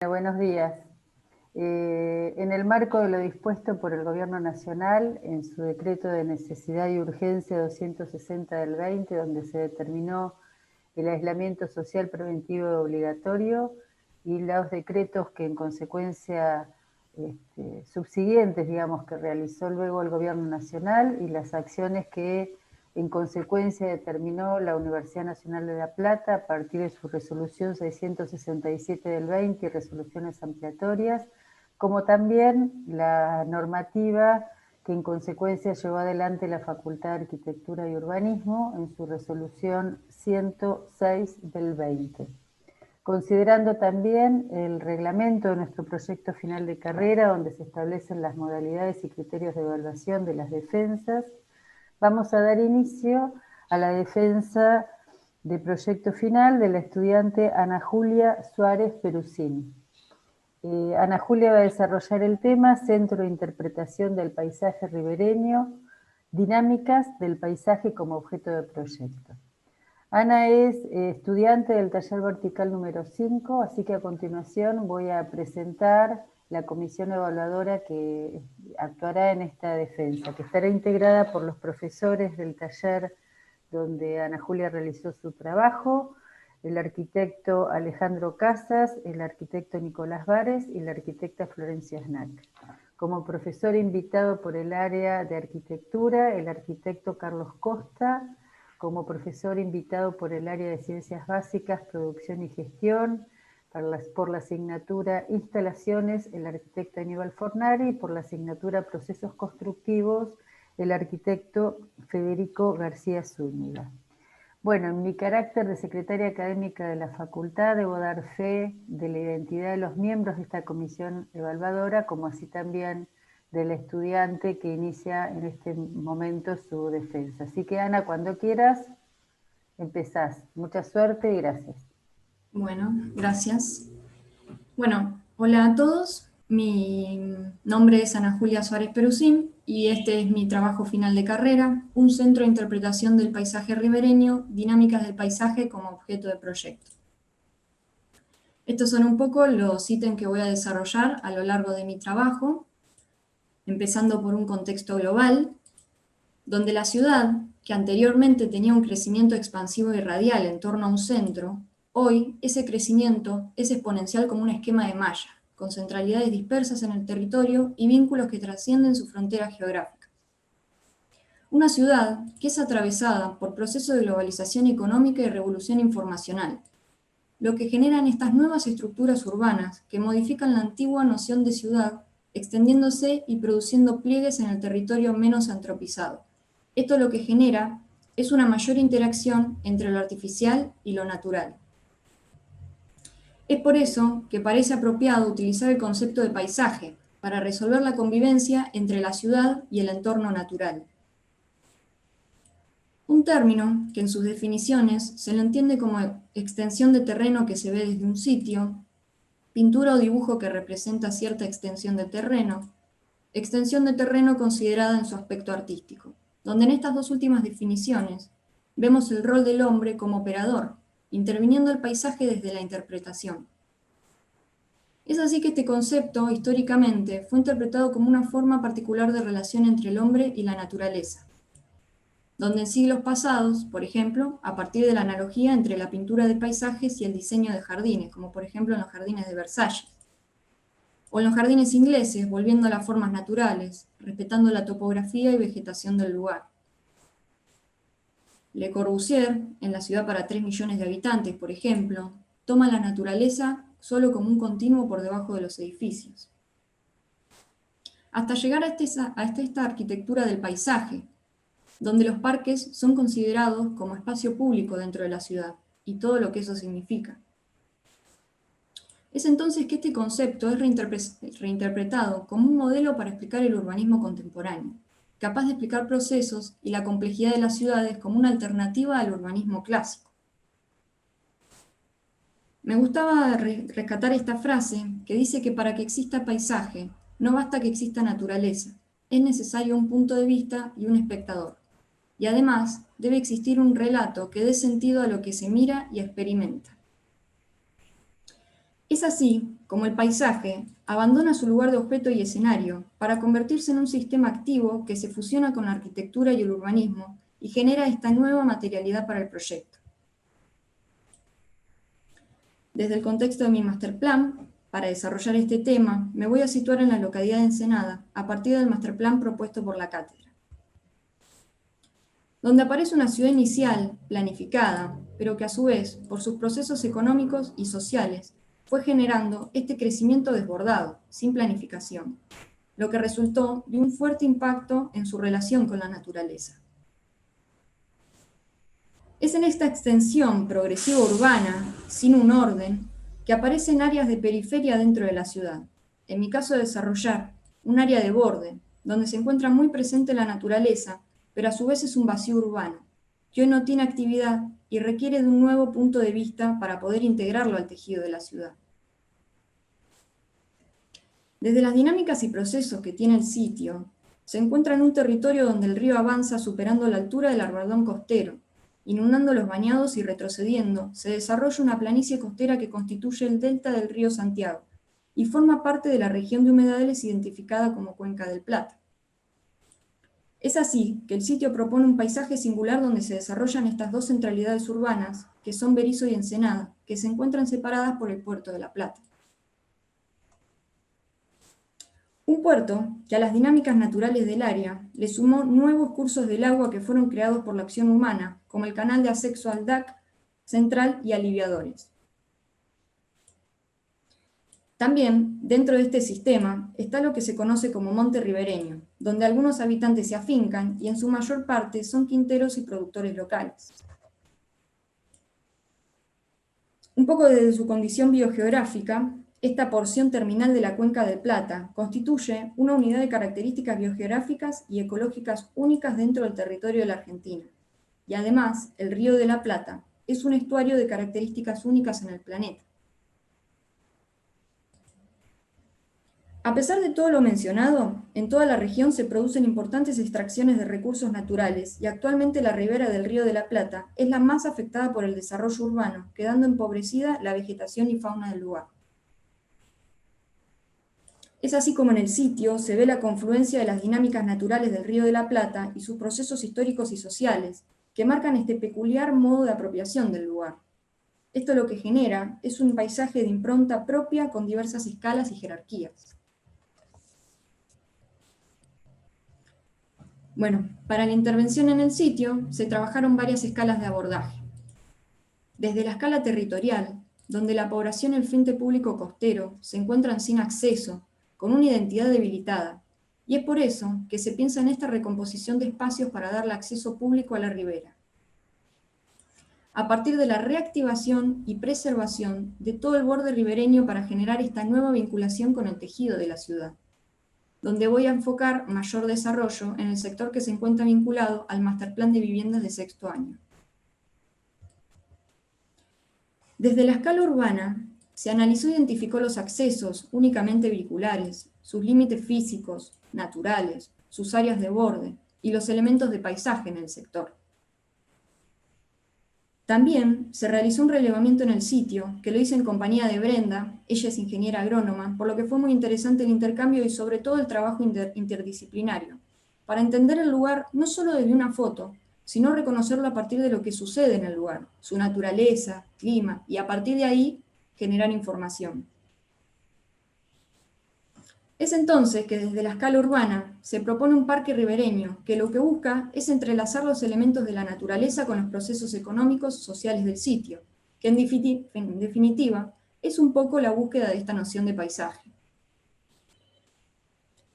Buenos días. En el marco de lo dispuesto por el Gobierno Nacional en su decreto de necesidad y urgencia 260 del 20, donde se determinó el aislamiento social preventivo y obligatorio, y los decretos que en consecuencia subsiguientes, digamos, que realizó luego el Gobierno Nacional, y las acciones que en consecuencia determinó la Universidad Nacional de La Plata a partir de su resolución 667 del 20 y resoluciones ampliatorias, como también la normativa que en consecuencia llevó adelante la Facultad de Arquitectura y Urbanismo en su resolución 106 del 20. Considerando también el reglamento de nuestro proyecto final de carrera, donde se establecen las modalidades y criterios de evaluación de las defensas, vamos a dar inicio a la defensa de proyecto final de la estudiante Ana Julia Suárez Perusín. Ana Julia va a desarrollar el tema Centro de Interpretación del Paisaje Ribereño, dinámicas del paisaje como objeto de proyecto. Ana es estudiante del taller vertical número 5, así que a continuación voy a presentar la comisión evaluadora que actuará en esta defensa, que estará integrada por los profesores del taller donde Ana Julia realizó su trabajo, el arquitecto Alejandro Casas, el arquitecto Nicolás Vares y la arquitecta Florencia Snack. Como profesor invitado por el área de arquitectura, el arquitecto Carlos Costa, como profesor invitado por el área de Ciencias Básicas, Producción y Gestión, por la asignatura Instalaciones, el arquitecto Aníbal Fornari, y por la asignatura Procesos Constructivos, el arquitecto Federico García Zúñiga. Bueno, en mi carácter de secretaria académica de la facultad debo dar fe de la identidad de los miembros de esta comisión evaluadora, como así también del estudiante que inicia en este momento su defensa. Así que Ana, cuando quieras, empezás. Mucha suerte y gracias. Bueno, gracias. Bueno, hola a todos. Mi nombre es Ana Julia Suárez Perusín y este es mi trabajo final de carrera, un centro de interpretación del paisaje ribereño, dinámicas del paisaje como objeto de proyecto. Estos son un poco los ítems que voy a desarrollar a lo largo de mi trabajo, empezando por un contexto global, donde la ciudad, que anteriormente tenía un crecimiento expansivo y radial en torno a un centro, hoy ese crecimiento es exponencial como un esquema de malla, con centralidades dispersas en el territorio y vínculos que trascienden su frontera geográfica. Una ciudad que es atravesada por procesos de globalización económica y revolución informacional, lo que generan estas nuevas estructuras urbanas que modifican la antigua noción de ciudad, extendiéndose y produciendo pliegues en el territorio menos antropizado. Esto lo que genera es una mayor interacción entre lo artificial y lo natural. Es por eso que parece apropiado utilizar el concepto de paisaje para resolver la convivencia entre la ciudad y el entorno natural. Un término que en sus definiciones se lo entiende como extensión de terreno que se ve desde un sitio, pintura o dibujo que representa cierta extensión de terreno considerada en su aspecto artístico, donde en estas dos últimas definiciones vemos el rol del hombre como operador, interviniendo el paisaje desde la interpretación. Es así que este concepto, históricamente, fue interpretado como una forma particular de relación entre el hombre y la naturaleza, donde en siglos pasados, por ejemplo, a partir de la analogía entre la pintura de paisajes y el diseño de jardines, como por ejemplo en los jardines de Versalles, o en los jardines ingleses, volviendo a las formas naturales, respetando la topografía y vegetación del lugar. Le Corbusier, en La ciudad para 3 millones de habitantes, por ejemplo, toma la naturaleza solo como un continuo por debajo de los edificios. Hasta llegar a esta arquitectura del paisaje, donde los parques son considerados como espacio público dentro de la ciudad, y todo lo que eso significa. Es entonces que este concepto es reinterpretado como un modelo para explicar el urbanismo contemporáneo, capaz de explicar procesos y la complejidad de las ciudades como una alternativa al urbanismo clásico. Me gustaba rescatar esta frase que dice que para que exista paisaje, no basta que exista naturaleza, es necesario un punto de vista y un espectador. Y además, debe existir un relato que dé sentido a lo que se mira y experimenta. Es así como el paisaje abandona su lugar de objeto y escenario para convertirse en un sistema activo que se fusiona con la arquitectura y el urbanismo y genera esta nueva materialidad para el proyecto. Desde el contexto de mi masterplan, para desarrollar este tema, me voy a situar en la localidad de Ensenada, a partir del masterplan propuesto por la cátedra, donde aparece una ciudad inicial, planificada, pero que a su vez, por sus procesos económicos y sociales, fue generando este crecimiento desbordado, sin planificación, lo que resultó de un fuerte impacto en su relación con la naturaleza. Es en esta extensión progresiva urbana, sin un orden, que aparecen áreas de periferia dentro de la ciudad. En mi caso, desarrollar un área de borde, donde se encuentra muy presente la naturaleza, pero a su vez es un vacío urbano, que hoy no tiene actividad y requiere de un nuevo punto de vista para poder integrarlo al tejido de la ciudad. Desde las dinámicas y procesos que tiene el sitio, se encuentra en un territorio donde el río avanza superando la altura del arbardón costero, inundando los bañados y retrocediendo, se desarrolla una planicie costera que constituye el delta del río Santiago y forma parte de la región de humedales identificada como Cuenca del Plata. Es así que el sitio propone un paisaje singular donde se desarrollan estas dos centralidades urbanas, que son Berisso y Ensenada, que se encuentran separadas por el puerto de La Plata. Un puerto que a las dinámicas naturales del área le sumó nuevos cursos del agua que fueron creados por la acción humana, como el canal de acceso al DAC central y aliviadores. También, dentro de este sistema, está lo que se conoce como monte ribereño, donde algunos habitantes se afincan y en su mayor parte son quinteros y productores locales. Un poco desde su condición biogeográfica, esta porción terminal de la Cuenca del Plata constituye una unidad de características biogeográficas y ecológicas únicas dentro del territorio de la Argentina. Y además, el Río de la Plata es un estuario de características únicas en el planeta. A pesar de todo lo mencionado, en toda la región se producen importantes extracciones de recursos naturales y actualmente la ribera del Río de la Plata es la más afectada por el desarrollo urbano, quedando empobrecida la vegetación y fauna del lugar. Es así como en el sitio se ve la confluencia de las dinámicas naturales del Río de la Plata y sus procesos históricos y sociales, que marcan este peculiar modo de apropiación del lugar. Esto lo que genera es un paisaje de impronta propia con diversas escalas y jerarquías. Bueno, para la intervención en el sitio se trabajaron varias escalas de abordaje. Desde la escala territorial, donde la población y el frente público costero se encuentran sin acceso, con una identidad debilitada, y es por eso que se piensa en esta recomposición de espacios para darle acceso público a la ribera, a partir de la reactivación y preservación de todo el borde ribereño para generar esta nueva vinculación con el tejido de la ciudad, donde voy a enfocar mayor desarrollo en el sector que se encuentra vinculado al Masterplan de Viviendas de sexto año. Desde la escala urbana, se analizó e identificó los accesos únicamente vehiculares, sus límites físicos, naturales, sus áreas de borde y los elementos de paisaje en el sector. También se realizó un relevamiento en el sitio, que lo hice en compañía de Brenda, ella es ingeniera agrónoma, por lo que fue muy interesante el intercambio y sobre todo el trabajo interdisciplinario, para entender el lugar no solo desde una foto, sino reconocerlo a partir de lo que sucede en el lugar, su naturaleza, clima, y a partir de ahí generar información. Es entonces que desde la escala urbana se propone un parque ribereño que lo que busca es entrelazar los elementos de la naturaleza con los procesos económicos sociales del sitio, que en definitiva es un poco la búsqueda de esta noción de paisaje.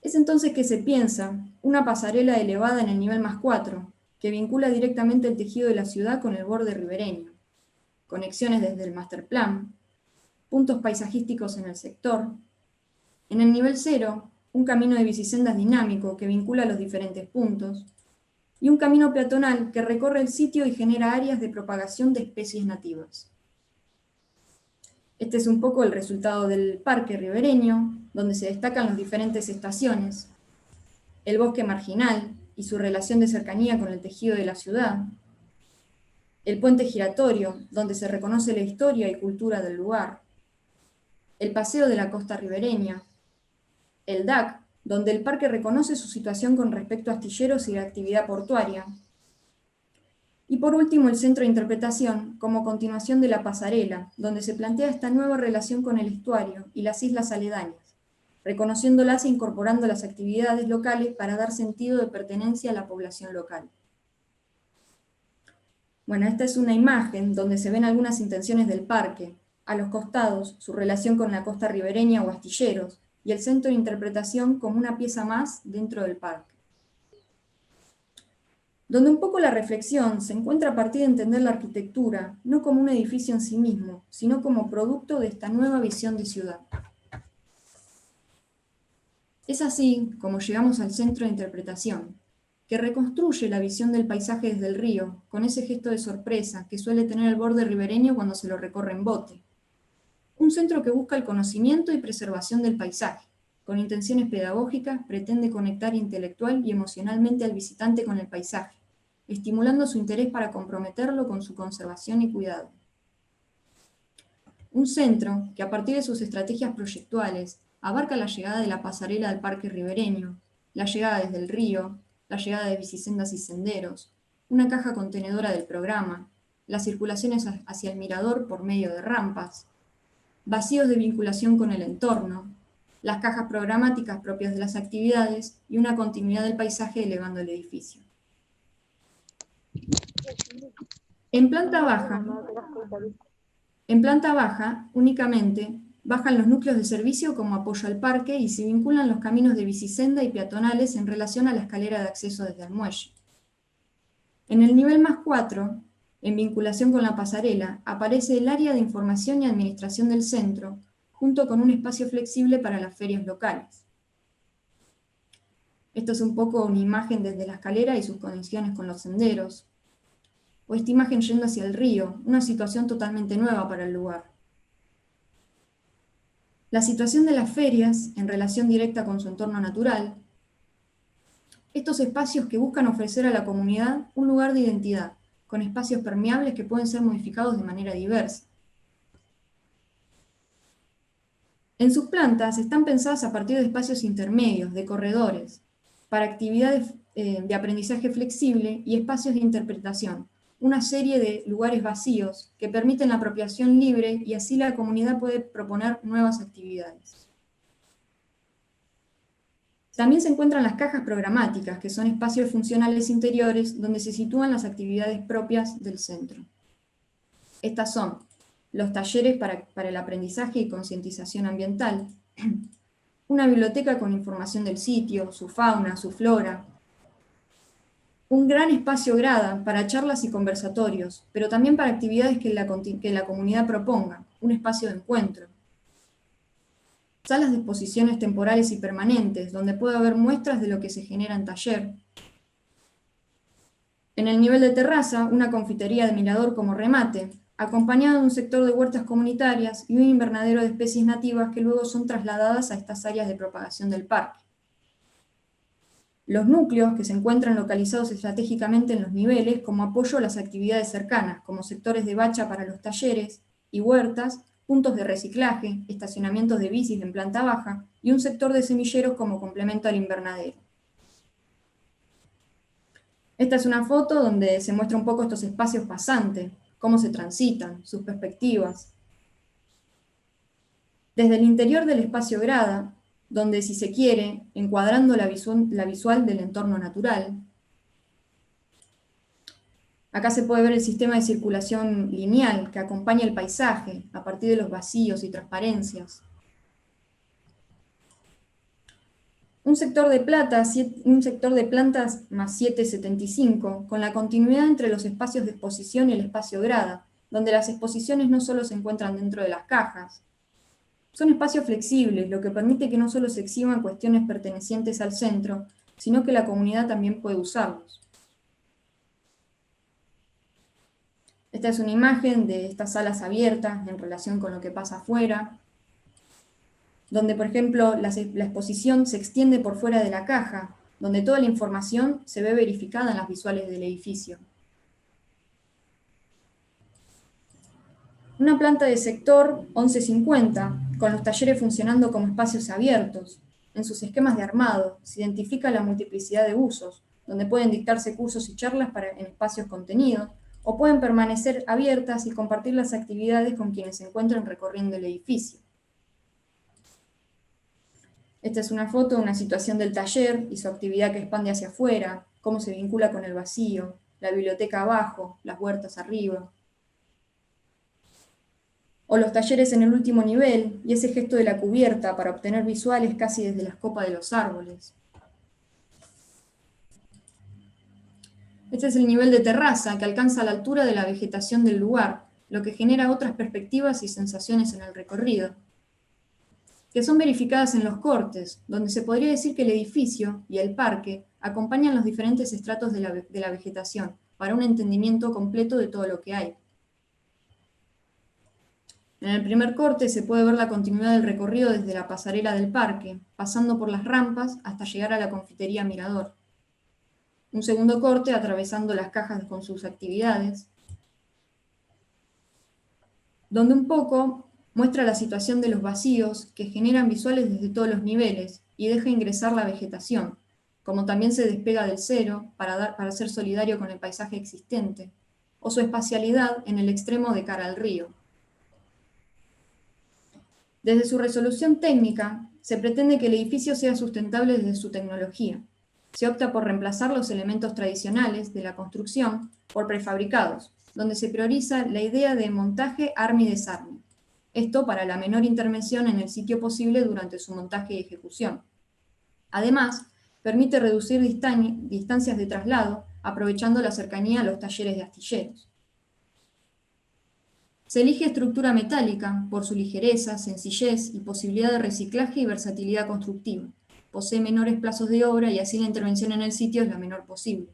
Es entonces que se piensa una pasarela elevada en el nivel +4, que vincula directamente el tejido de la ciudad con el borde ribereño, conexiones desde el masterplan, puntos paisajísticos en el sector. En el nivel 0, un camino de bicisendas dinámico que vincula los diferentes puntos, y un camino peatonal que recorre el sitio y genera áreas de propagación de especies nativas. Este es un poco el resultado del parque ribereño, donde se destacan las diferentes estaciones, el bosque marginal y su relación de cercanía con el tejido de la ciudad, el puente giratorio, donde se reconoce la historia y cultura del lugar, el Paseo de la Costa Ribereña, el DAC, donde el parque reconoce su situación con respecto a astilleros y la actividad portuaria. Y por último, el Centro de Interpretación, como continuación de la pasarela, donde se plantea esta nueva relación con el estuario y las islas aledañas, reconociéndolas e incorporando las actividades locales para dar sentido de pertenencia a la población local. Bueno, esta es una imagen donde se ven algunas intenciones del parque, a los costados, su relación con la costa ribereña o astilleros, y el Centro de Interpretación como una pieza más dentro del parque. Donde un poco la reflexión se encuentra a partir de entender la arquitectura, no como un edificio en sí mismo, sino como producto de esta nueva visión de ciudad. Es así como llegamos al Centro de Interpretación, que reconstruye la visión del paisaje desde el río, con ese gesto de sorpresa que suele tener el borde ribereño cuando se lo recorre en bote. Un centro que busca el conocimiento y preservación del paisaje. Con intenciones pedagógicas, pretende conectar intelectual y emocionalmente al visitante con el paisaje, estimulando su interés para comprometerlo con su conservación y cuidado. Un centro que a partir de sus estrategias proyectuales abarca la llegada de la pasarela al parque ribereño, la llegada desde el río, la llegada de bicisendas y senderos, una caja contenedora del programa, las circulaciones hacia el mirador por medio de rampas, vacíos de vinculación con el entorno, las cajas programáticas propias de las actividades y una continuidad del paisaje elevando el edificio. En planta baja, únicamente, bajan los núcleos de servicio como apoyo al parque y se vinculan los caminos de bicisenda y peatonales en relación a la escalera de acceso desde el muelle. En el nivel +4, en vinculación con la pasarela, aparece el área de información y administración del centro, junto con un espacio flexible para las ferias locales. Esto es un poco una imagen desde la escalera y sus conexiones con los senderos, o esta imagen yendo hacia el río, una situación totalmente nueva para el lugar. La situación de las ferias, en relación directa con su entorno natural, estos espacios que buscan ofrecer a la comunidad un lugar de identidad, con espacios permeables que pueden ser modificados de manera diversa. En sus plantas están pensadas a partir de espacios intermedios, de corredores, para actividades de aprendizaje flexible y espacios de interpretación, una serie de lugares vacíos que permiten la apropiación libre y así la comunidad puede proponer nuevas actividades. También se encuentran las cajas programáticas, que son espacios funcionales interiores donde se sitúan las actividades propias del centro. Estas son los talleres para el aprendizaje y concientización ambiental, una biblioteca con información del sitio, su fauna, su flora, un gran espacio grada para charlas y conversatorios, pero también para actividades que la comunidad proponga, un espacio de encuentro. Salas de exposiciones temporales y permanentes, donde puede haber muestras de lo que se genera en taller. En el nivel de terraza, una confitería de mirador como remate, acompañado de un sector de huertas comunitarias y un invernadero de especies nativas que luego son trasladadas a estas áreas de propagación del parque. Los núcleos, que se encuentran localizados estratégicamente en los niveles como apoyo a las actividades cercanas, como sectores de bacha para los talleres y huertas, puntos de reciclaje, estacionamientos de bicis en planta baja y un sector de semilleros como complemento al invernadero. Esta es una foto donde se muestra un poco estos espacios pasantes, cómo se transitan, sus perspectivas. Desde el interior del espacio grada, donde, si se quiere, encuadrando la visual del entorno natural. Acá se puede ver el sistema de circulación lineal que acompaña el paisaje a partir de los vacíos y transparencias. Un sector de plantas más 775, con la continuidad entre los espacios de exposición y el espacio grada, donde las exposiciones no solo se encuentran dentro de las cajas. Son espacios flexibles, lo que permite que no solo se exhiban cuestiones pertenecientes al centro, sino que la comunidad también puede usarlos. Esta es una imagen de estas salas abiertas en relación con lo que pasa afuera, donde, por ejemplo, la exposición se extiende por fuera de la caja, donde toda la información se ve verificada en las visuales del edificio. Una planta de sector 1150, con los talleres funcionando como espacios abiertos. En sus esquemas de armado se identifica la multiplicidad de usos, donde pueden dictarse cursos y charlas en espacios contenidos, o pueden permanecer abiertas y compartir las actividades con quienes se encuentran recorriendo el edificio. Esta es una foto de una situación del taller y su actividad que expande hacia afuera, cómo se vincula con el vacío, la biblioteca abajo, las huertas arriba. O los talleres en el último nivel y ese gesto de la cubierta para obtener visuales casi desde las copas de los árboles. Este es el nivel de terraza que alcanza la altura de la vegetación del lugar, lo que genera otras perspectivas y sensaciones en el recorrido, que son verificadas en los cortes, donde se podría decir que el edificio y el parque acompañan los diferentes estratos de la vegetación para un entendimiento completo de todo lo que hay. En el primer corte se puede ver la continuidad del recorrido desde la pasarela del parque, pasando por las rampas hasta llegar a la confitería Mirador. Un segundo corte atravesando las cajas con sus actividades, donde un poco muestra la situación de los vacíos que generan visuales desde todos los niveles y deja ingresar la vegetación, como también se despega del cero para ser solidario con el paisaje existente, o su espacialidad en el extremo de cara al río. Desde su resolución técnica, se pretende que el edificio sea sustentable desde su tecnología. Se opta por reemplazar los elementos tradicionales de la construcción por prefabricados, donde se prioriza la idea de montaje, arme y desarme. Esto para la menor intervención en el sitio posible durante su montaje y ejecución. Además, permite reducir distancias de traslado, aprovechando la cercanía a los talleres de astilleros. Se elige estructura metálica por su ligereza, sencillez y posibilidad de reciclaje y versatilidad constructiva. Posee menores plazos de obra y así la intervención en el sitio es la menor posible.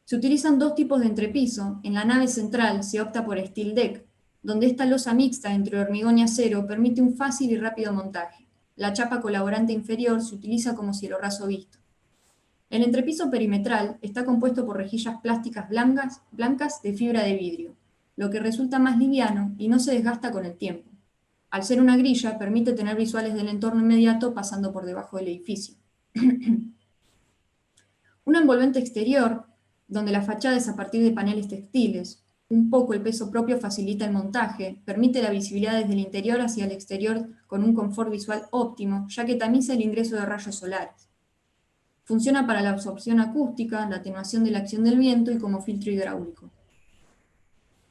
Se utilizan dos tipos de entrepiso. En la nave central se opta por steel deck, donde esta losa mixta entre hormigón y acero permite un fácil y rápido montaje. La chapa colaborante inferior se utiliza como cielo raso visto. El entrepiso perimetral está compuesto por rejillas plásticas blancas de fibra de vidrio, lo que resulta más liviano y no se desgasta con el tiempo. Al ser una grilla, permite tener visuales del entorno inmediato pasando por debajo del edificio. Un envolvente exterior, donde la fachada es a partir de paneles textiles. Un poco el peso propio facilita el montaje, permite la visibilidad desde el interior hacia el exterior con un confort visual óptimo, ya que tamiza el ingreso de rayos solares. Funciona para la absorción acústica, la atenuación de la acción del viento y como filtro hidráulico.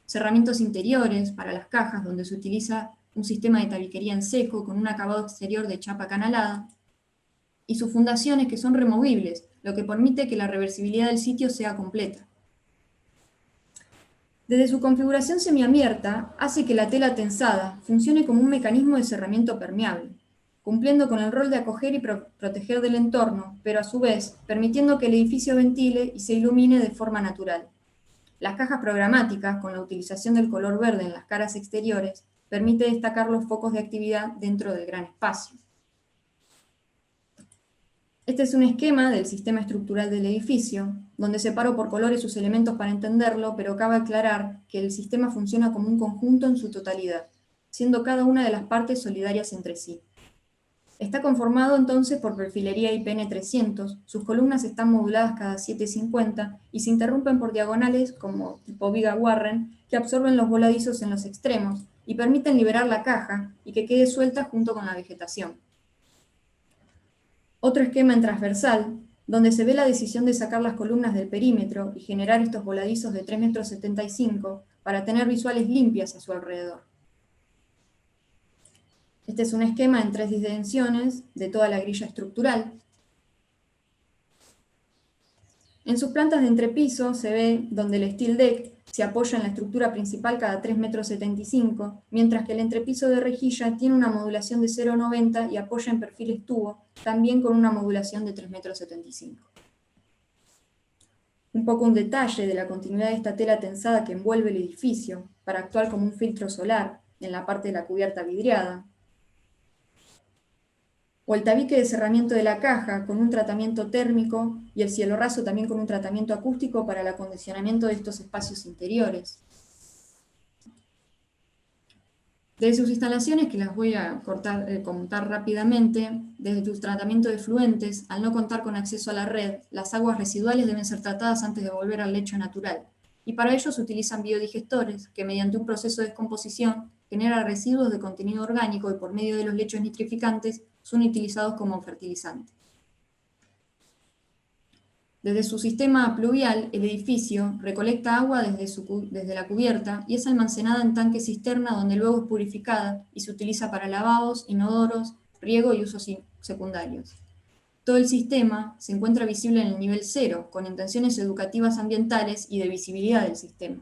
Cerramientos interiores para las cajas, donde se utiliza un sistema de tabiquería en seco con un acabado exterior de chapa canalada. Y sus fundaciones que son removibles, lo que permite que la reversibilidad del sitio sea completa. Desde su configuración semiabierta, hace que la tela tensada funcione como un mecanismo de cerramiento permeable, cumpliendo con el rol de acoger y proteger del entorno, pero a su vez permitiendo que el edificio ventile y se ilumine de forma natural. Las cajas programáticas, con la utilización del color verde en las caras exteriores, permite destacar los focos de actividad dentro del gran espacio. Este es un esquema del sistema estructural del edificio, donde separo por colores sus elementos para entenderlo, pero cabe aclarar que el sistema funciona como un conjunto en su totalidad, siendo cada una de las partes solidarias entre sí. Está conformado entonces por perfilería IPN 300, sus columnas están moduladas cada 7,50 y se interrumpen por diagonales como tipo viga Warren, que absorben los voladizos en los extremos y permiten liberar la caja y que quede suelta junto con la vegetación. Otro esquema en transversal, donde se ve la decisión de sacar las columnas del perímetro y generar estos voladizos de 3,75 metros para tener visuales limpias a su alrededor. Este es un esquema en 3 dimensiones de toda la grilla estructural. En sus plantas de entrepiso se ve donde el steel deck se apoya en la estructura principal cada 3,75 metros, mientras que el entrepiso de rejilla tiene una modulación de 0,90 m y apoya en perfiles tubo, también con una modulación de 3,75 metros. Un poco un detalle de la continuidad de esta tela tensada que envuelve el edificio, para actuar como un filtro solar en la parte de la cubierta vidriada. O el tabique de cerramiento de la caja con un tratamiento térmico y el cielo raso también con un tratamiento acústico para el acondicionamiento de estos espacios interiores. Desde sus instalaciones, que las voy a contar rápidamente, desde su tratamiento de efluentes, al no contar con acceso a la red, las aguas residuales deben ser tratadas antes de volver al lecho natural. Y para ello se utilizan biodigestores, que mediante un proceso de descomposición genera residuos de contenido orgánico y por medio de los lechos nitrificantes son utilizados como fertilizante. Desde su sistema pluvial, el edificio recolecta agua desde la cubierta y es almacenada en tanques cisterna donde luego es purificada y se utiliza para lavados, inodoros, riego y usos secundarios. Todo el sistema se encuentra visible en el nivel 0, con intenciones educativas ambientales y de visibilidad del sistema.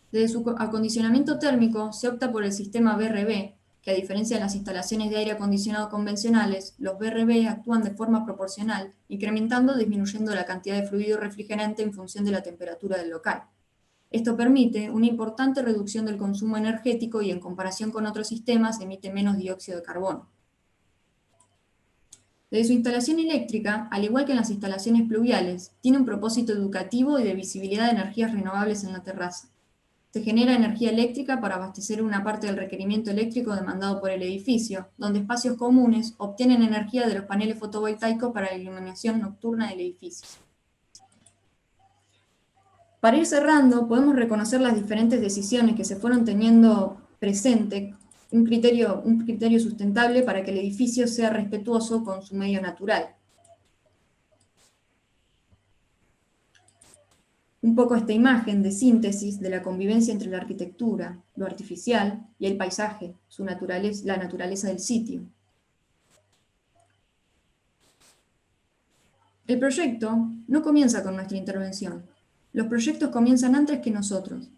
Desde su acondicionamiento térmico se opta por el sistema BRB, que a diferencia de las instalaciones de aire acondicionado convencionales, los BRB actúan de forma proporcional, incrementando o disminuyendo la cantidad de fluido refrigerante en función de la temperatura del local. Esto permite una importante reducción del consumo energético y en comparación con otros sistemas emite menos dióxido de carbono. Desde su instalación eléctrica, al igual que en las instalaciones pluviales, tiene un propósito educativo y de visibilidad de energías renovables en la terraza. Se genera energía eléctrica para abastecer una parte del requerimiento eléctrico demandado por el edificio, donde espacios comunes obtienen energía de los paneles fotovoltaicos para la iluminación nocturna del edificio. Para ir cerrando, podemos reconocer las diferentes decisiones que se fueron teniendo presente, un criterio sustentable para que el edificio sea respetuoso con su medio natural. Un poco esta imagen de síntesis de la convivencia entre la arquitectura, lo artificial y el paisaje, la naturaleza del sitio. El proyecto no comienza con nuestra intervención. Los proyectos comienzan antes que nosotros.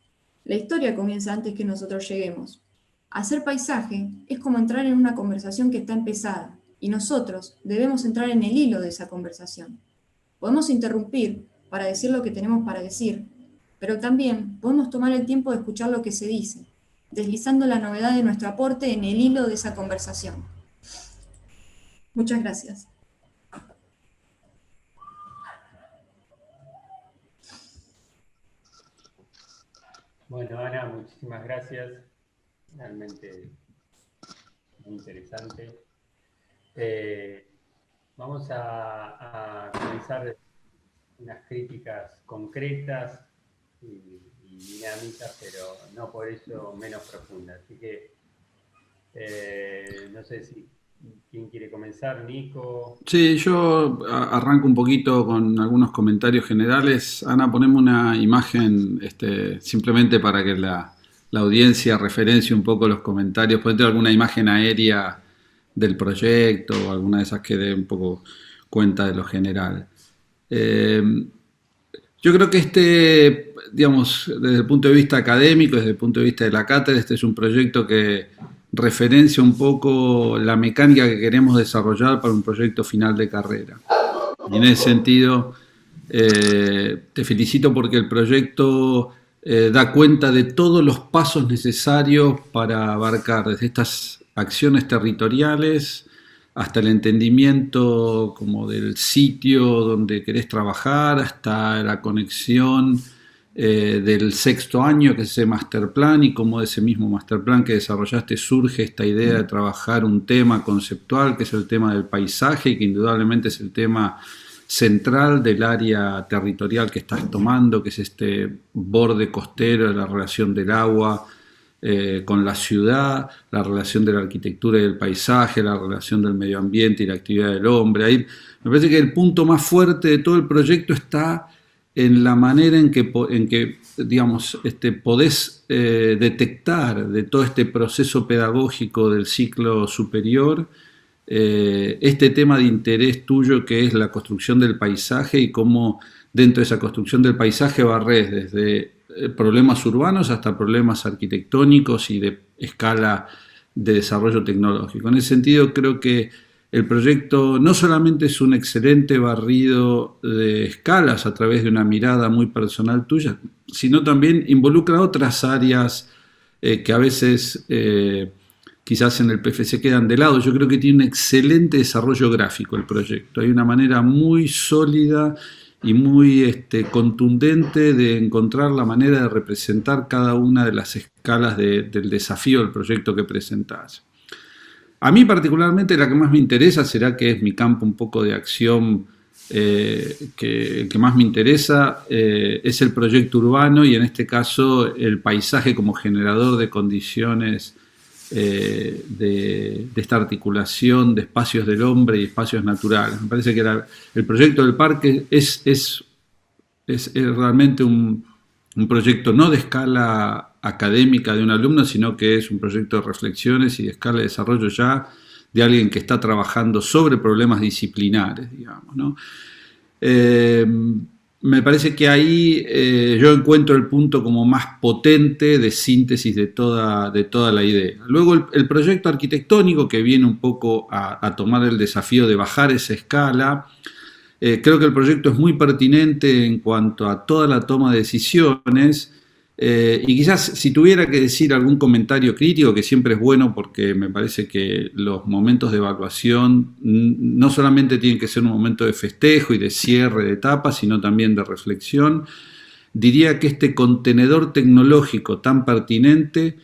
La historia comienza antes que nosotros lleguemos. Hacer paisaje es como entrar en una conversación que está empezada, y nosotros debemos entrar en el hilo de esa conversación. Podemos interrumpir para decir lo que tenemos para decir, pero también podemos tomar el tiempo de escuchar lo que se dice, deslizando la novedad de nuestro aporte en el hilo de esa conversación. Muchas gracias. Bueno, Ana, muchísimas gracias. Realmente muy interesante. Vamos a comenzar unas críticas concretas y dinámicas, pero no por eso menos profundas. Así que no sé si quién quiere comenzar, Nico. Sí, yo arranco un poquito con algunos comentarios generales. Ana, ponemos una imagen simplemente para que la audiencia referencie un poco los comentarios. Ponete alguna imagen aérea del proyecto o alguna de esas que dé un poco cuenta de lo general. Yo creo que digamos, desde el punto de vista académico, desde el punto de vista de la cátedra, este es un proyecto que referencia un poco la mecánica que queremos desarrollar para un proyecto final de carrera. Y en ese sentido, te felicito porque el proyecto da cuenta de todos los pasos necesarios para abarcar desde estas acciones territoriales hasta el entendimiento como del sitio donde querés trabajar, hasta la conexión del sexto año, que es ese master plan, y cómo de ese mismo master plan que desarrollaste surge esta idea de trabajar un tema conceptual, que es el tema del paisaje, y que indudablemente es el tema central del área territorial que estás tomando, que es este borde costero de la relación del agua con la ciudad, la relación de la arquitectura y del paisaje, la relación del medio ambiente y la actividad del hombre. Ahí me parece que el punto más fuerte de todo el proyecto está en la manera en que digamos, podés detectar de todo este proceso pedagógico del ciclo superior este tema de interés tuyo, que es la construcción del paisaje, y cómo dentro de esa construcción del paisaje barrés desde problemas urbanos hasta problemas arquitectónicos y de escala de desarrollo tecnológico. En ese sentido, creo que el proyecto no solamente es un excelente barrido de escalas a través de una mirada muy personal tuya, sino también involucra otras áreas que a veces quizás en el PFC quedan de lado. Yo creo que tiene un excelente desarrollo gráfico el proyecto. Hay una manera muy sólida y muy contundente de encontrar la manera de representar cada una de las escalas del desafío del proyecto que presentás. A mí particularmente la que más me interesa, será que es mi campo un poco de acción que más me interesa, es el proyecto urbano y en este caso el paisaje como generador de condiciones de esta articulación de espacios del hombre y espacios naturales. Me parece que el proyecto del parque es realmente un proyecto no de escala académica de un alumno, sino que es un proyecto de reflexiones y de escala de desarrollo ya de alguien que está trabajando sobre problemas disciplinares, digamos, ¿no? Me parece que ahí yo encuentro el punto como más potente de síntesis de toda la idea. Luego el proyecto arquitectónico, que viene un poco a tomar el desafío de bajar esa escala. Creo que el proyecto es muy pertinente en cuanto a toda la toma de decisiones, y quizás si tuviera que decir algún comentario crítico, que siempre es bueno porque me parece que los momentos de evaluación no solamente tienen que ser un momento de festejo y de cierre de etapas, sino también de reflexión, diría que este contenedor tecnológico tan pertinente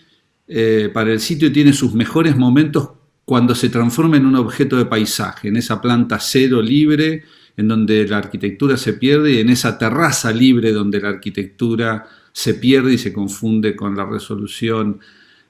para el sitio tiene sus mejores momentos cuando se transforma en un objeto de paisaje, en esa planta cero libre, en donde la arquitectura se pierde, y en esa terraza libre donde la arquitectura se pierde y se confunde con la resolución,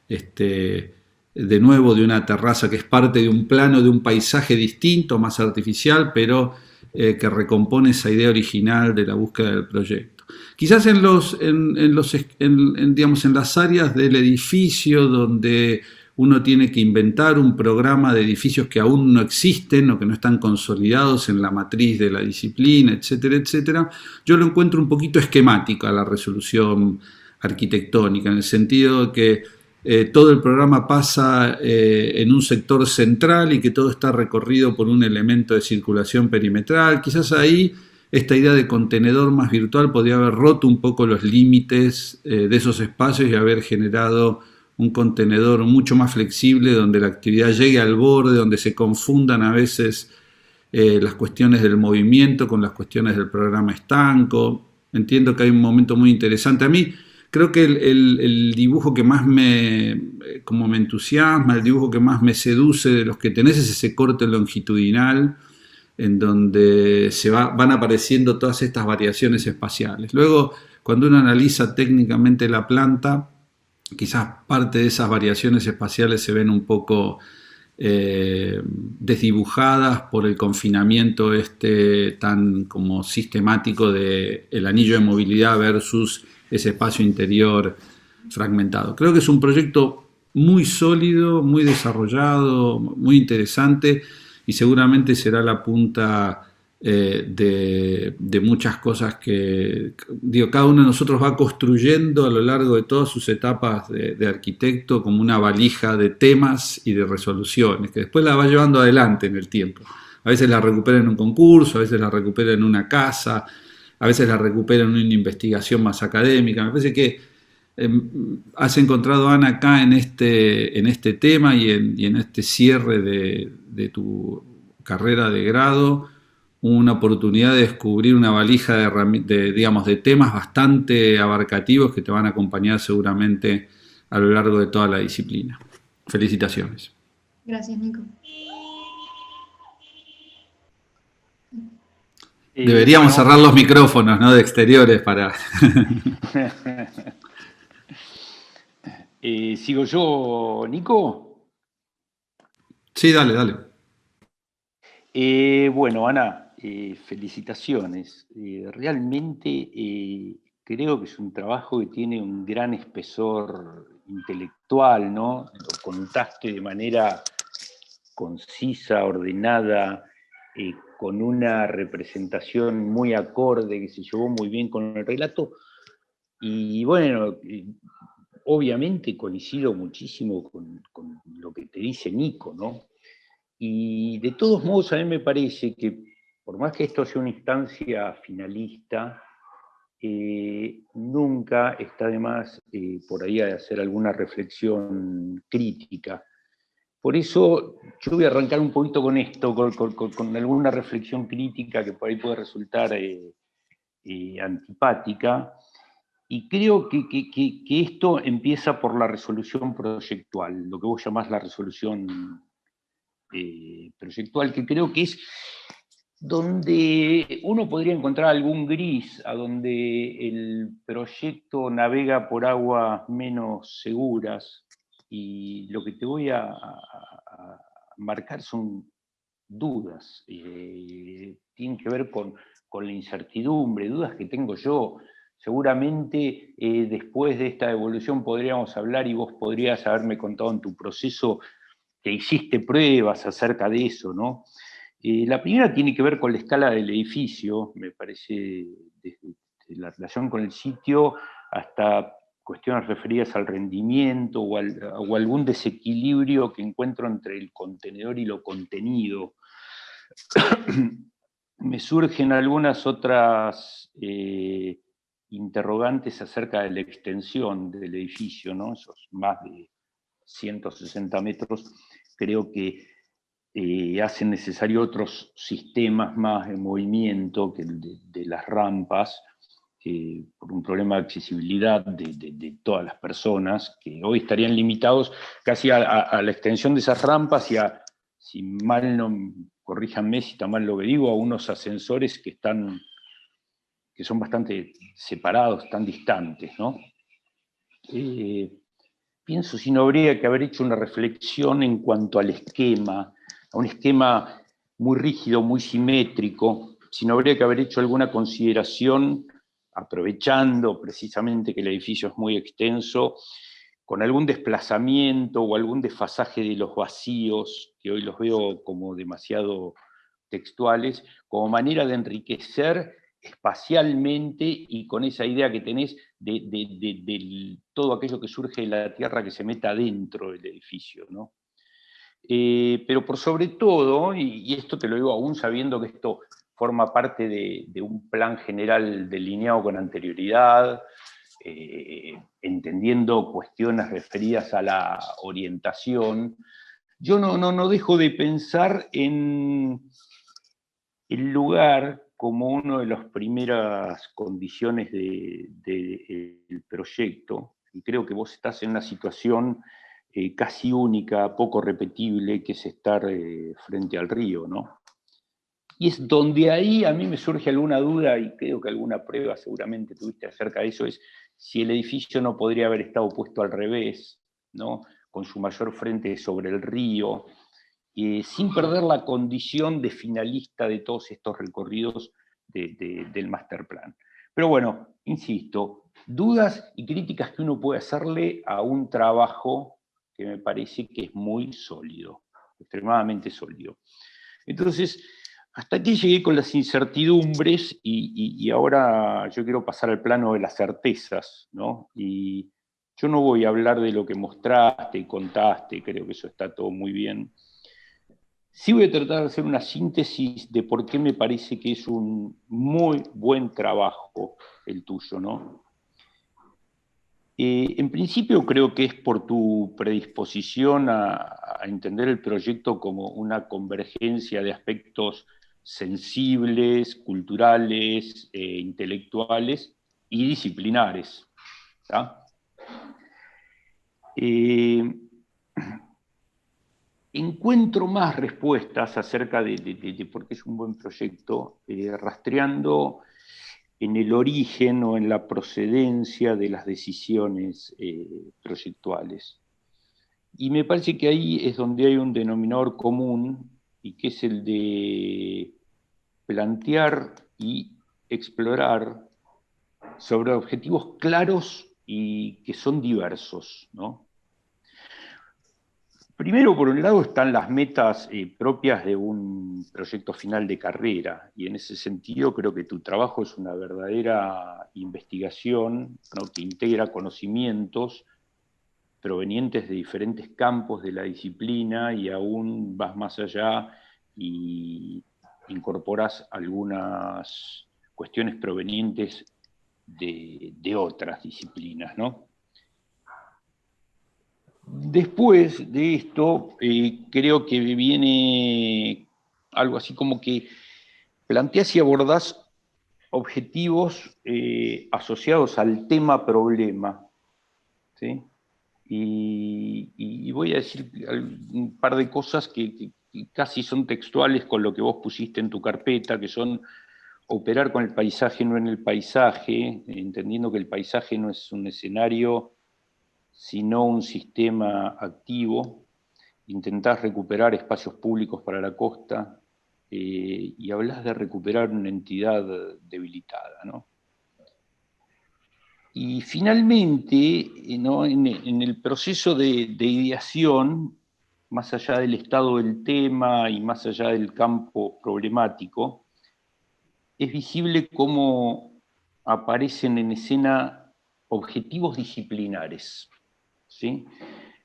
de nuevo, de una terraza que es parte de un plano, de un paisaje distinto, más artificial, pero que recompone esa idea original de la búsqueda del proyecto. Quizás digamos, en las áreas del edificio donde uno tiene que inventar un programa de edificios que aún no existen o que no están consolidados en la matriz de la disciplina, etcétera, etcétera, yo lo encuentro un poquito esquemática la resolución arquitectónica, en el sentido de que todo el programa pasa en un sector central y que todo está recorrido por un elemento de circulación perimetral. Quizás ahí esta idea de contenedor más virtual podría haber roto un poco los límites de esos espacios y haber generado un contenedor mucho más flexible donde la actividad llegue al borde, donde se confundan a veces las cuestiones del movimiento con las cuestiones del programa estanco. Entiendo que hay un momento muy interesante. A mí creo que el dibujo que más me entusiasma, el dibujo que más me seduce de los que tenés es ese corte longitudinal en donde van apareciendo todas estas variaciones espaciales. Luego, cuando uno analiza técnicamente la planta, quizás parte de esas variaciones espaciales se ven un poco desdibujadas por el confinamiento tan como sistemático del anillo de movilidad versus ese espacio interior fragmentado. Creo que es un proyecto muy sólido, muy desarrollado, muy interesante y seguramente será la punta de muchas cosas que, cada uno de nosotros va construyendo a lo largo de todas sus etapas de arquitecto como una valija de temas y de resoluciones, que después la va llevando adelante en el tiempo. A veces la recupera en un concurso, a veces la recupera en una casa, a veces la recupera en una investigación más académica. Me parece que has encontrado, Ana, acá en este tema y en este cierre de tu carrera de grado, una oportunidad de descubrir una valija de temas bastante abarcativos que te van a acompañar seguramente a lo largo de toda la disciplina. Felicitaciones. Gracias, Nico. Deberíamos cerrar los micrófonos, ¿no?, de exteriores para... ¿Sigo yo, Nico? Sí, dale. Bueno, Ana, felicitaciones. Realmente creo que es un trabajo que tiene un gran espesor intelectual, ¿no? Lo contaste de manera concisa, ordenada, con una representación muy acorde, que se llevó muy bien con el relato. Y bueno, obviamente coincido muchísimo con lo que te dice Nico, ¿no? Y de todos modos, a mí me parece que, por más que esto sea una instancia finalista, nunca está de más por ahí hacer alguna reflexión crítica. Por eso yo voy a arrancar un poquito con esto, con alguna reflexión crítica que por ahí puede resultar antipática, y creo que esto empieza por la resolución proyectual, lo que vos llamás la resolución proyectual, que creo que es donde uno podría encontrar algún gris, a donde el proyecto navega por aguas menos seguras, y lo que te voy a marcar son dudas, tienen que ver con la incertidumbre, dudas que tengo yo. Seguramente después de esta evolución podríamos hablar y vos podrías haberme contado en tu proceso que hiciste pruebas acerca de eso, ¿no? La primera tiene que ver con la escala del edificio, me parece, desde la relación con el sitio hasta cuestiones referidas al rendimiento o algún desequilibrio que encuentro entre el contenedor y lo contenido. Me surgen algunas otras interrogantes acerca de la extensión del edificio, ¿no? Esos más de 160 metros, creo que hacen necesario otros sistemas más de movimiento que el de las rampas, por un problema de accesibilidad de todas las personas, que hoy estarían limitados casi a la extensión de esas rampas y a, si mal no, corríjanme si está mal lo que digo, a unos ascensores que son bastante separados, tan distantes, ¿no? Pienso si no habría que haber hecho una reflexión en cuanto al esquema, a un esquema muy rígido, muy simétrico, si no habría que haber hecho alguna consideración, aprovechando precisamente que el edificio es muy extenso, con algún desplazamiento o algún desfasaje de los vacíos, que hoy los veo como demasiado textuales, como manera de enriquecer espacialmente y con esa idea que tenés de todo aquello que surge de la tierra que se meta dentro del edificio, ¿no? Pero por sobre todo, y esto te lo digo aún sabiendo que esto forma parte de un plan general delineado con anterioridad, entendiendo cuestiones referidas a la orientación, yo no dejo de pensar en el lugar como una de las primeras condiciones del proyecto, y creo que vos estás en una situación casi única, poco repetible, que es estar frente al río, ¿no? Y es donde ahí a mí me surge alguna duda, y creo que alguna prueba seguramente tuviste acerca de eso, es si el edificio no podría haber estado puesto al revés, ¿no? Con su mayor frente sobre el río, sin perder la condición de finalista de todos estos recorridos del master plan. Pero bueno, insisto, dudas y críticas que uno puede hacerle a un trabajo que me parece que es muy sólido, extremadamente sólido. Entonces, hasta aquí llegué con las incertidumbres y ahora yo quiero pasar al plano de las certezas, ¿no? Y yo no voy a hablar de lo que mostraste y contaste, creo que eso está todo muy bien. Sí voy a tratar de hacer una síntesis de por qué me parece que es un muy buen trabajo el tuyo, ¿no? En principio creo que es por tu predisposición a entender el proyecto como una convergencia de aspectos sensibles, culturales, intelectuales y disciplinares, ¿tá? Encuentro más respuestas acerca de por qué es un buen proyecto, rastreando en el origen o en la procedencia de las decisiones proyectuales. Y me parece que ahí es donde hay un denominador común, y que es el de plantear y explorar sobre objetivos claros y que son diversos, ¿no? Primero, por un lado, están las metas propias de un proyecto final de carrera, y en ese sentido creo que tu trabajo es una verdadera investigación, ¿no? Que integra conocimientos provenientes de diferentes campos de la disciplina y aún vas más allá y incorporas algunas cuestiones provenientes de otras disciplinas, ¿no? Después de esto, creo que viene algo así como que planteas y abordás objetivos asociados al tema problema, ¿sí? Y voy a decir un par de cosas que casi son textuales con lo que vos pusiste en tu carpeta, que son operar con el paisaje, no en el paisaje, entendiendo que el paisaje no es un escenario, sino un sistema activo. Intentás recuperar espacios públicos para la costa, y hablas de recuperar una entidad debilitada, ¿no? Y finalmente, ¿no? en el proceso de ideación, más allá del estado del tema y más allá del campo problemático, es visible cómo aparecen en escena objetivos disciplinares, ¿sí?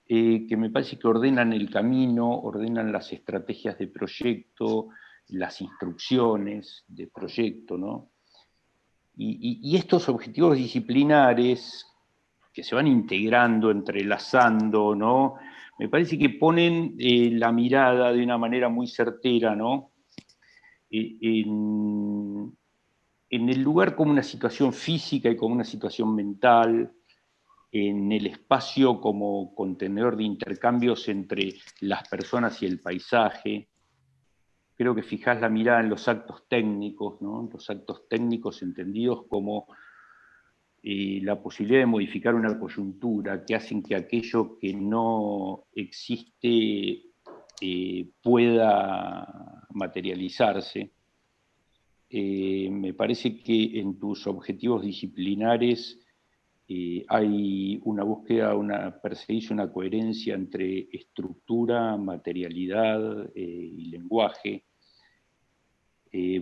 Que me parece que ordenan el camino, ordenan las estrategias de proyecto, las instrucciones de proyecto, ¿no? Y estos objetivos disciplinares que se van integrando, entrelazando, ¿no? Me parece que ponen la mirada de una manera muy certera, ¿no? En el lugar como una situación física y como una situación mental, en el espacio como contenedor de intercambios entre las personas y el paisaje. Creo que fijás la mirada en los actos técnicos, ¿no? Los actos técnicos entendidos como la posibilidad de modificar una coyuntura, que hacen que aquello que no existe pueda materializarse. Me parece que en tus objetivos disciplinares hay una búsqueda, perseguición, una coherencia entre estructura, materialidad y lenguaje.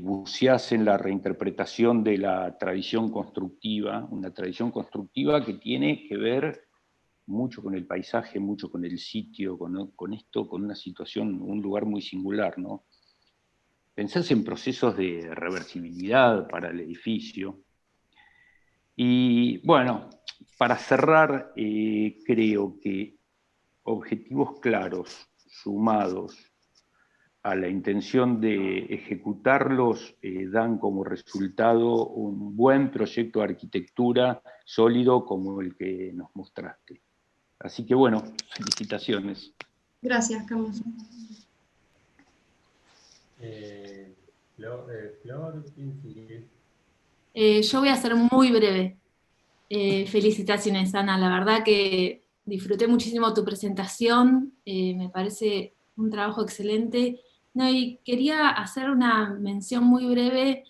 Buceás en la reinterpretación de la tradición constructiva, una tradición constructiva que tiene que ver mucho con el paisaje, mucho con el sitio, con esto, con una situación, un lugar muy singular, ¿no? Pensás en procesos de reversibilidad para el edificio. Y bueno, para cerrar, creo que objetivos claros, sumados a la intención de ejecutarlos, dan como resultado un buen proyecto de arquitectura sólido como el que nos mostraste. Así que bueno, felicitaciones. Gracias, Carlos. Flor, ¿quién sigue? Yo voy a ser muy breve. Felicitaciones, Ana. La verdad que disfruté muchísimo tu presentación. Me parece un trabajo excelente. No, y quería hacer una mención muy breve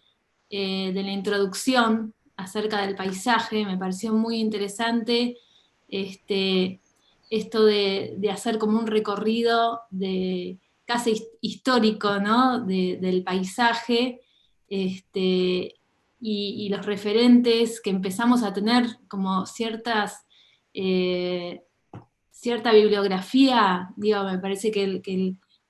de la introducción acerca del paisaje. Me pareció muy interesante esto de hacer como un recorrido casi histórico, ¿no? Del paisaje. Y los referentes que empezamos a tener como cierta bibliografía, digo, me parece que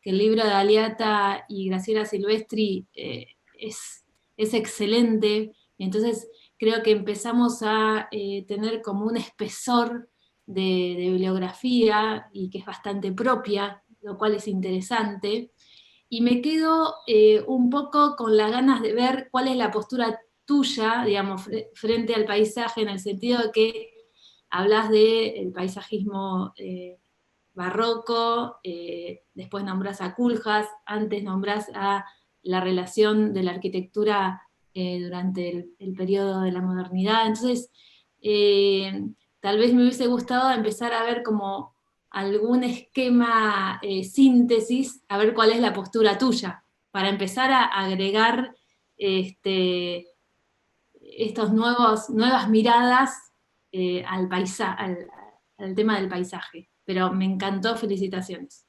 el libro de Aliata y Graciela Silvestri es excelente, entonces creo que empezamos a tener como un espesor de bibliografía y que es bastante propia, lo cual es interesante. Y me quedo un poco con las ganas de ver cuál es la postura tuya, digamos, frente al paisaje, en el sentido de que hablas del paisajismo barroco, después nombrás a Koolhaas, antes nombrás a la relación de la arquitectura durante el periodo de la modernidad. Entonces, tal vez me hubiese gustado empezar a ver como algún esquema, síntesis, a ver cuál es la postura tuya, para empezar a agregar estos nuevas miradas al tema del paisaje. Pero me encantó, felicitaciones.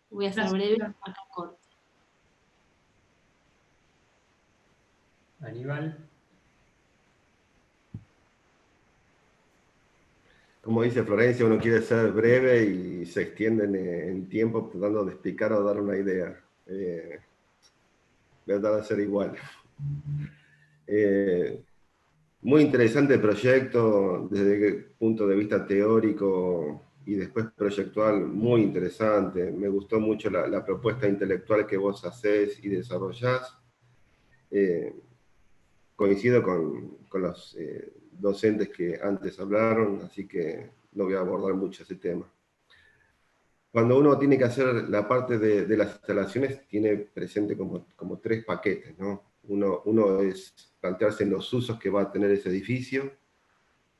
Voy a ser breve, acá corto. Aníbal. Como dice Florencia, uno quiere ser breve y se extienden en tiempo tratando de explicar o dar una idea. Voy a tratar de ser igual. Muy interesante el proyecto desde el punto de vista teórico y después proyectual, muy interesante. Me gustó mucho la propuesta intelectual que vos hacés y desarrollás. coincido con los docentes que antes hablaron, así que no voy a abordar mucho ese tema. Cuando uno tiene que hacer la parte de las instalaciones, tiene presente como 3 paquetes, ¿no? Uno es plantearse en los usos que va a tener ese edificio.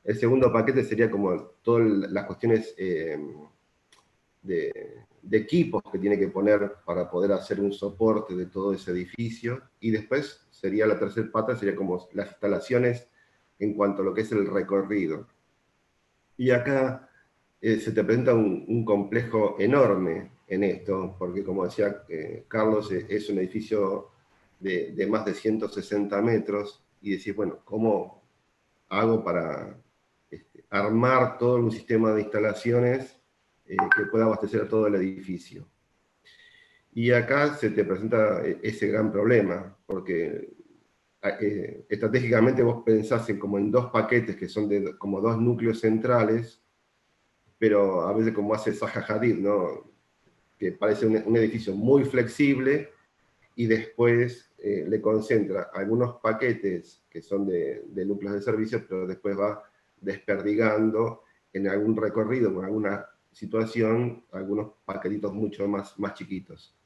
El segundo paquete sería como todas las cuestiones de equipos que tiene que poner para poder hacer un soporte de todo ese edificio. Y después sería la tercera pata, sería como las instalaciones en cuanto a lo que es el recorrido. Y acá se te presenta un complejo enorme en esto, porque como decía Carlos, es un edificio de más de 160 metros, y decís, bueno, ¿cómo hago para armar todo un sistema de instalaciones que pueda abastecer a todo el edificio? Y acá se te presenta ese gran problema, porque estratégicamente vos pensás como en 2 paquetes que son como 2 núcleos centrales, pero a veces como hace Zaha Hadid, ¿no? Que parece un edificio muy flexible y después le concentra algunos paquetes que son de núcleos de servicios, pero después va desperdigando en algún recorrido, en alguna situación, algunos paquetitos mucho más chiquitos.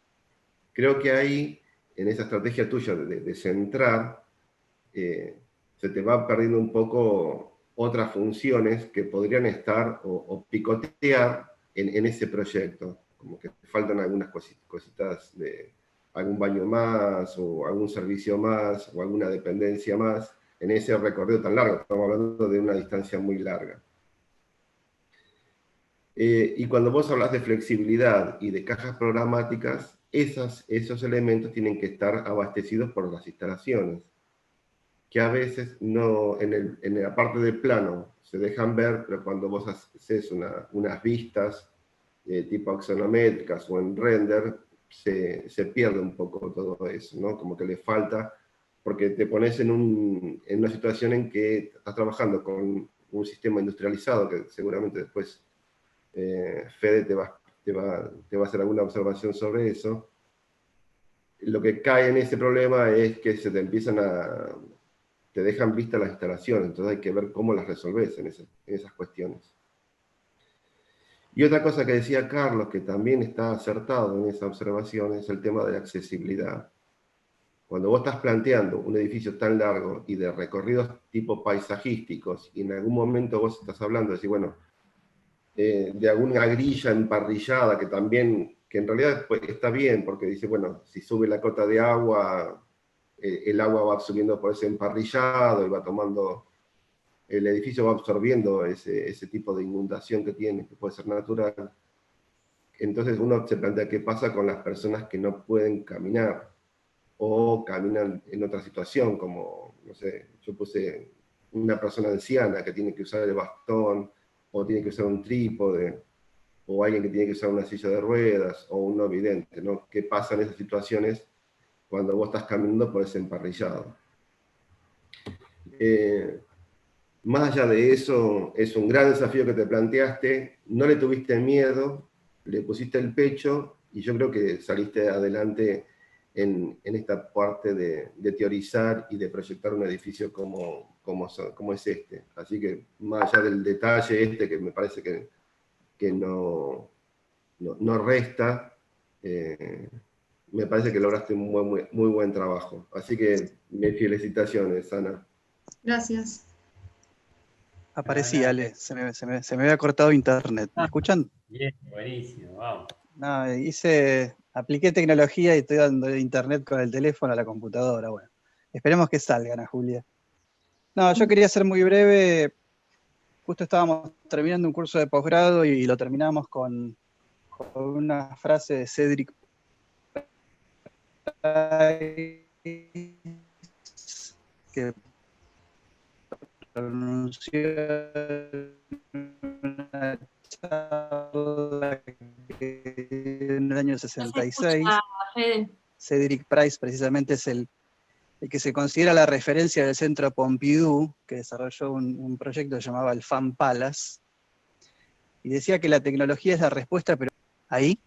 Creo que ahí, en esa estrategia tuya de centrar, se te va perdiendo un poco otras funciones que podrían estar o picotear en ese proyecto, como que faltan algunas cositas de algún baño más, o algún servicio más, o alguna dependencia más, en ese recorrido tan largo. Estamos hablando de una distancia muy larga. Y cuando vos hablas de flexibilidad y de cajas programáticas, esos elementos tienen que estar abastecidos por las instalaciones, que a veces no, en la parte del plano se dejan ver, pero cuando vos haces unas vistas tipo axonométricas o en render, se pierde un poco todo eso, ¿no? Como que le falta, porque te pones en una situación en que estás trabajando con un sistema industrializado, que seguramente después Fede te va a hacer alguna observación sobre eso. Lo que cae en ese problema es que se te te dejan vistas las instalaciones, entonces hay que ver cómo las resolves en esas cuestiones. Y otra cosa que decía Carlos, que también está acertado en esa observación, es el tema de la accesibilidad. Cuando vos estás planteando un edificio tan largo y de recorridos tipo paisajísticos, y en algún momento vos estás hablando de decir, bueno, de alguna grilla emparrillada que también, que en realidad pues, está bien, porque dice, bueno, si sube la cota de agua, el agua va subiendo por ese emparrillado y va tomando, el edificio va absorbiendo ese tipo de inundación que tiene, que puede ser natural. Entonces uno se plantea qué pasa con las personas que no pueden caminar o caminan en otra situación, como, no sé, yo puse una persona anciana que tiene que usar el bastón, o tiene que usar un trípode, o alguien que tiene que usar una silla de ruedas, o un no vidente, ¿no? ¿Qué pasa en esas situaciones cuando vos estás caminando por ese emparrillado? Más allá de eso, es un gran desafío que te planteaste, no le tuviste miedo, le pusiste el pecho, y yo creo que saliste adelante en esta parte de teorizar y de proyectar un edificio como es este. Así que, más allá del detalle que me parece que no resta, me parece que lograste un muy buen trabajo. Así que, mis felicitaciones, Ana. Gracias. Aparecí, Ale, se me había cortado internet. ¿Me escuchan? Bien, buenísimo, vamos. No, apliqué tecnología y estoy dando internet con el teléfono a la computadora. Bueno, esperemos que salga, Ana Julia. No, yo quería ser muy breve. Justo estábamos terminando un curso de posgrado y lo terminamos con una frase de Cedric Price que pronunció en una charla en el año 66. Cedric Price precisamente es el que se considera la referencia del Centro Pompidou, que desarrolló un proyecto que llamaba el Fan Palace, y decía que la tecnología es la respuesta, pero ¿ahí?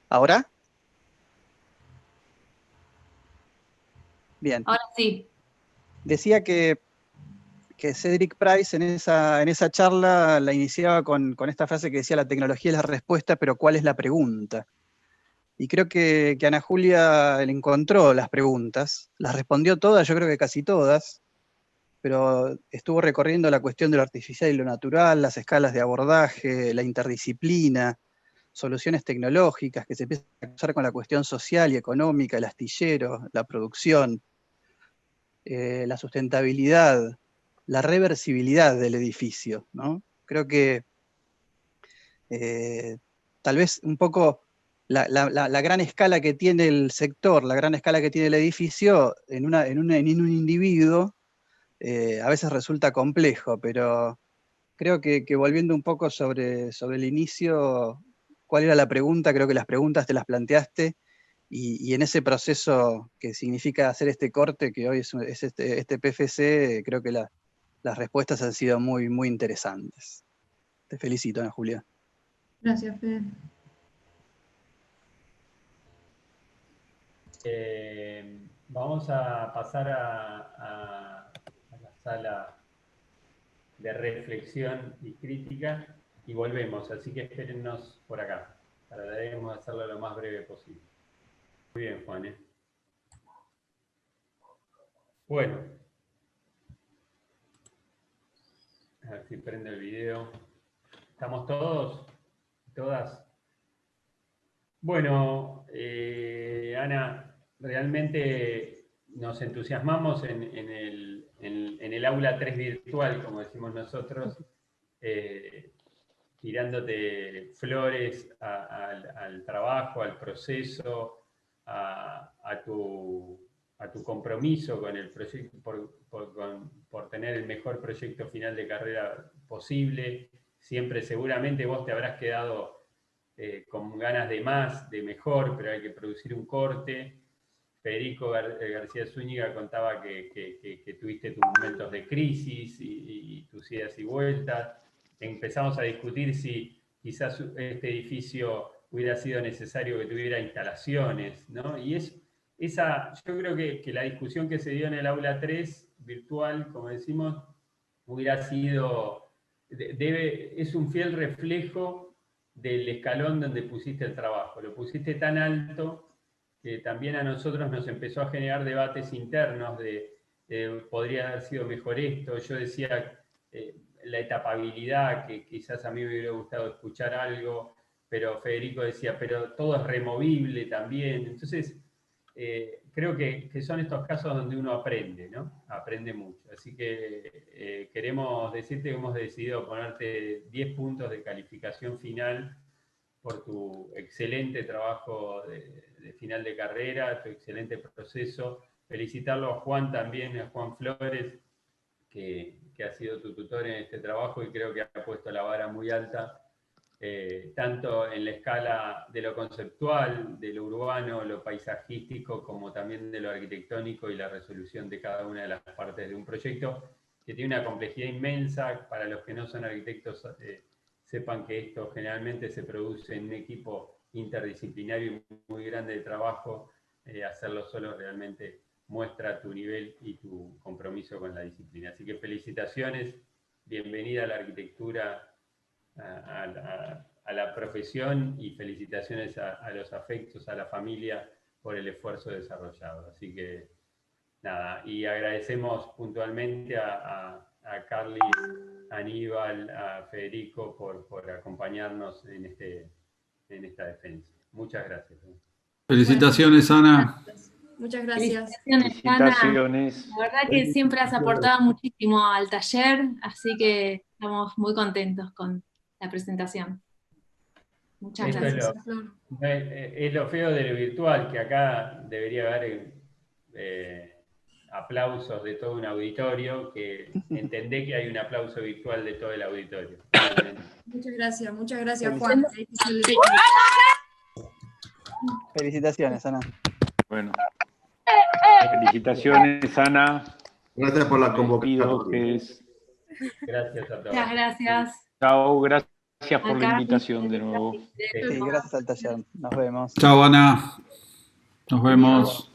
¿Ahora? Bien. Ahora sí. decía que Cedric Price en esa charla la iniciaba con esta frase que decía: la tecnología es la respuesta, pero ¿cuál es la pregunta? Y creo que Ana Julia le encontró las preguntas, las respondió todas, yo creo que casi todas, pero estuvo recorriendo la cuestión de lo artificial y lo natural, las escalas de abordaje, la interdisciplina, soluciones tecnológicas que se empiezan a cruzar con la cuestión social y económica, el astillero, la producción, la sustentabilidad, la reversibilidad del edificio, ¿no? Creo que tal vez un poco la gran escala que tiene el sector, la gran escala que tiene el edificio en un individuo, a veces resulta complejo, pero creo que volviendo un poco sobre el inicio, ¿cuál era la pregunta? Creo que las preguntas te las planteaste, y en ese proceso que significa hacer este corte, que hoy es este PFC, creo que las respuestas han sido muy, muy interesantes. Te felicito, Ana Julia. Gracias, Fede. Vamos a pasar a la sala de reflexión y crítica y volvemos, así que espérennos por acá. Trataremos de hacerlo lo más breve posible. Muy bien, Juan. Bueno. A ver si prende el video. ¿Estamos todos? ¿Todas? Bueno, Ana, realmente nos entusiasmamos en el aula 3 virtual, como decimos nosotros, tirándote flores al trabajo, al proceso, a tu compromiso con el proyecto, por tener el mejor proyecto final de carrera posible. Siempre seguramente vos te habrás quedado con ganas de más, de mejor, pero hay que producir un corte. Federico García Zúñiga contaba que tuviste tus momentos de crisis y tus idas y vueltas. Empezamos a discutir si quizás este edificio hubiera sido necesario que tuviera instalaciones, ¿no? Y yo creo que la discusión que se dio en el aula 3 virtual, como decimos, hubiera sido, es un fiel reflejo del escalón donde pusiste el trabajo. Lo pusiste tan alto que también a nosotros nos empezó a generar debates internos de podría haber sido mejor esto. Yo decía la etapabilidad, que quizás a mí me hubiera gustado escuchar algo, pero Federico decía, pero todo es removible también. Entonces, creo que son estos casos donde uno aprende, ¿no? Aprende mucho. Así que queremos decirte que hemos decidido ponerte 10 puntos de calificación final por tu excelente trabajo de final de carrera, tu excelente proceso. Felicitarlo a Juan también, a Juan Flores, que ha sido tu tutor en este trabajo y creo que ha puesto la vara muy alta. Tanto en la escala de lo conceptual, de lo urbano, lo paisajístico, como también de lo arquitectónico y la resolución de cada una de las partes de un proyecto que tiene una complejidad inmensa. Para los que no son arquitectos, sepan que esto generalmente se produce en un equipo interdisciplinario muy grande de trabajo. Hacerlo solo realmente muestra tu nivel y tu compromiso con la disciplina. Así que felicitaciones, bienvenida a la arquitectura, a la profesión, y felicitaciones a los afectos, a la familia, por el esfuerzo desarrollado. Así que nada, y agradecemos puntualmente a Carly, a Aníbal, a Federico por acompañarnos en esta defensa. Muchas gracias. Felicitaciones, Ana. Muchas gracias. Felicitaciones, Ana. La verdad que siempre has aportado muchísimo al taller, así que estamos muy contentos con la presentación. Muchas gracias. Es lo feo de lo virtual, que acá debería haber aplausos de todo un auditorio, que entendé que hay un aplauso virtual de todo el auditorio. Muchas gracias, Juan. Felicitaciones, Ana. Bueno, felicitaciones, Ana. Gracias por la convocatoria. Gracias a todos. Muchas gracias. Chao, gracias por la invitación de nuevo. Sí, gracias al taller. Nos vemos. Chao, Ana. Nos vemos.